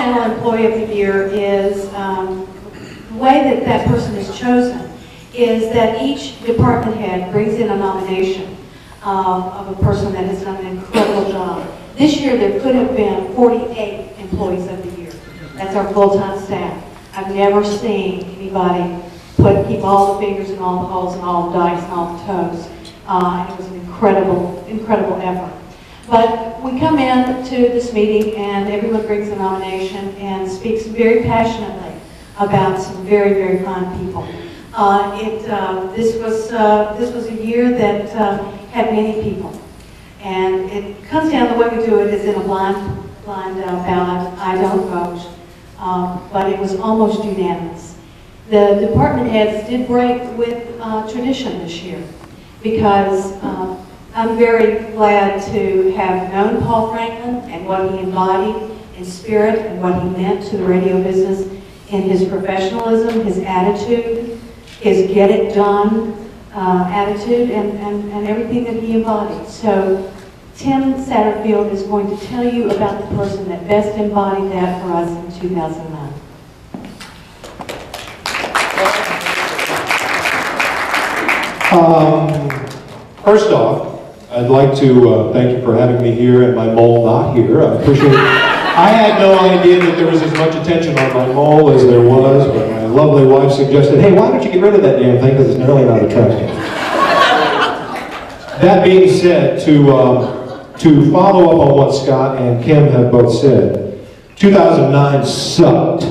Channel Employee of the Year is, the way that that person is chosen is that each department head brings in a nomination of a person that has done an incredible job. This year there could have been 48 Employees of the Year. That's our full-time staff. I've never seen anybody keep all the fingers in all the holes and all the dice and all the toes. And it was an incredible effort. But we come in to this meeting and everyone brings a nomination and speaks very passionately about some very fine people. This was a year that had many people. And it comes down, the way we do it is in a blind ballot. I don't vote, but it was almost unanimous. The department heads did break with tradition this year because I'm very glad to have known Paul Franklin and what he embodied in spirit and what he meant to the radio business in his professionalism, his attitude, his get it done attitude, and everything that he embodied. So Tim Satterfield is going to tell you about the person that best embodied that for us in 2009. First off, I'd like to thank you for having me here and my mole not here. I appreciate it. I had no idea that there was as much attention on my mole as there was, but my lovely wife suggested, hey, why don't you get rid of that damn thing because it's really not attractive. That being said, to follow up on what Scott and Kim have both said, 2009 sucked.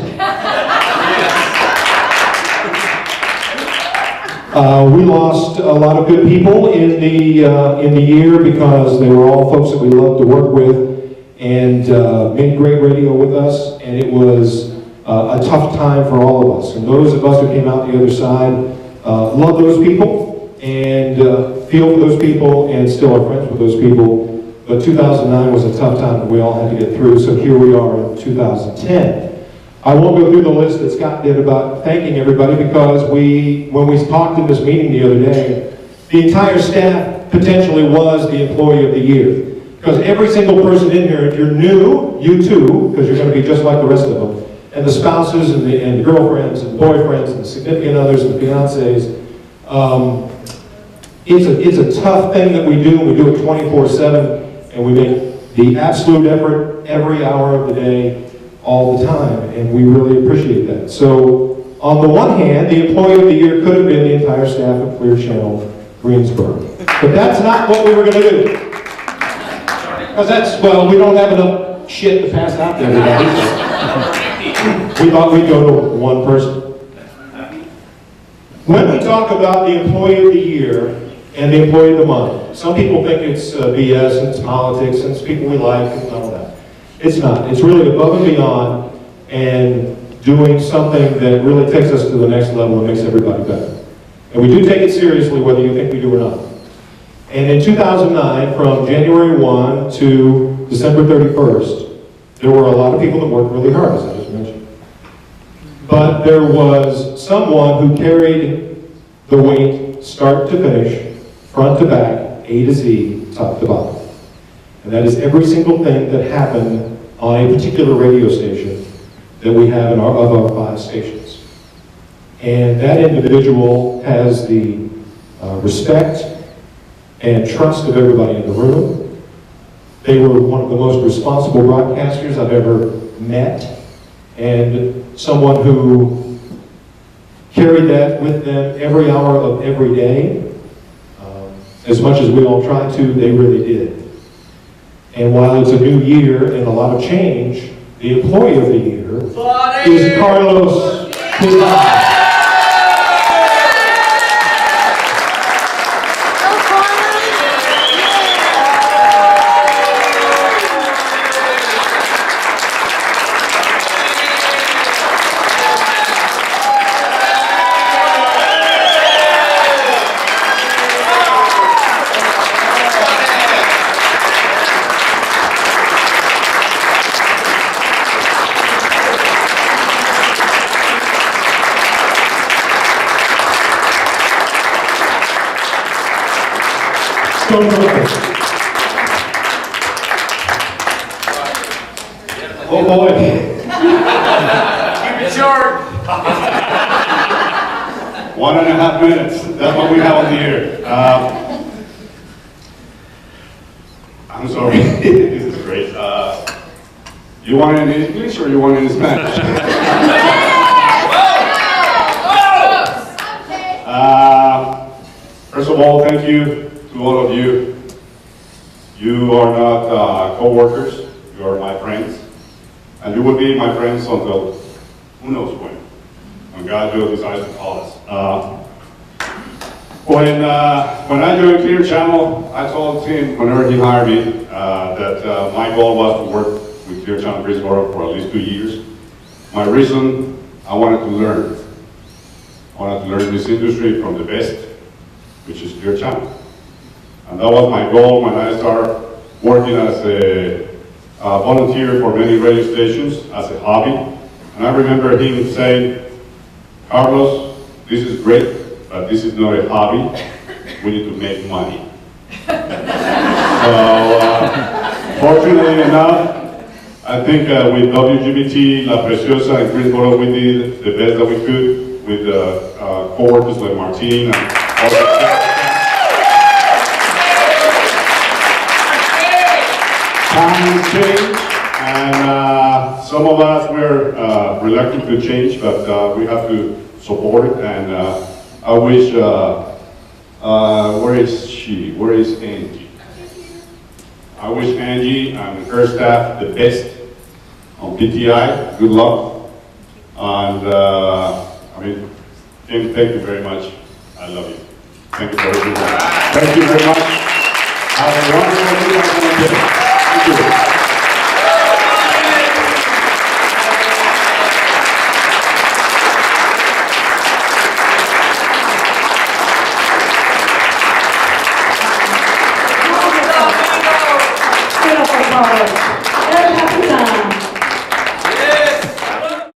We lost a lot of good people in the year because they were all folks that we loved to work with and made great radio with us, and it was a tough time for all of us. And those of us who came out the other side love those people and feel for those people and still are friends with those people. But 2009 was a tough time that we all had to get through, so here we are in 2010. I won't go through the list that Scott did about thanking everybody because when we talked in this meeting the other day, the entire staff potentially was the Employee of the Year. Because every single person in here, if you're new, you too, because you're going to be just like the rest of them, and the spouses and the girlfriends and boyfriends and the significant others and the fiancés, it's a tough thing that we do. We do it 24/7, and we make the absolute effort every hour of the day, all the time, and we really appreciate that. So, on the one hand, the Employee of the Year could have been the entire staff of Clear Channel Greensboro. But that's not what we were going to do. Because we don't have enough shit to pass out to everybody. We thought we'd go to one person. When we talk about the Employee of the Year and the Employee of the Month, some people think it's BS and it's politics and it's people we like and all that. It's not. It's really above and beyond and doing something that really takes us to the next level and makes everybody better. And we do take it seriously whether you think we do or not. And in 2009, from January 1 to December 31st, there were a lot of people that worked really hard, as I just mentioned. But there was someone who carried the weight start to finish, front to back, A to Z, top to bottom. And that is every single thing that happened on a particular radio station that we have of our 5 stations. And that individual has the respect and trust of everybody in the room. They were one of the most responsible broadcasters I've ever met, and someone who carried that with them every hour of every day. As much as we all tried to, they really did. And while it's a new year and a lot of change, the Employee of the Year is Carlos Pizano. Oh boy. Keep it short. 1.5 minutes. That's what we have on the air. I'm sorry. This is great. You want it in English or you want it in Spanish? First of all, thank you to all of you. You are not co-workers. You are my friends. And you will be my friends until who knows when God will decide to call us. When I joined Clear Channel, I told him whenever he hired me that my goal was to work with Clear Channel Greensboro for at least 2 years. My reason, I wanted to learn. I wanted to learn this industry from the best, which is Clear Channel. And that was my goal when I started working as a volunteer for many radio stations as a hobby. And I remember him saying, Carlos, this is great, but this is not a hobby. We need to make money. So, fortunately enough, I think with WGBT, La Preciosa, and Greensboro, we did the best that we could with co-workers like Martin and all the times change, and some of us were reluctant to change, but we have to support it. And I wish, where is she? Where is Angie? I wish Angie and her staff the best on PTI. Good luck. And Tim, thank you very much. I love you. Thank you for everything. Thank you very much. Have a wonderful day. Thank you.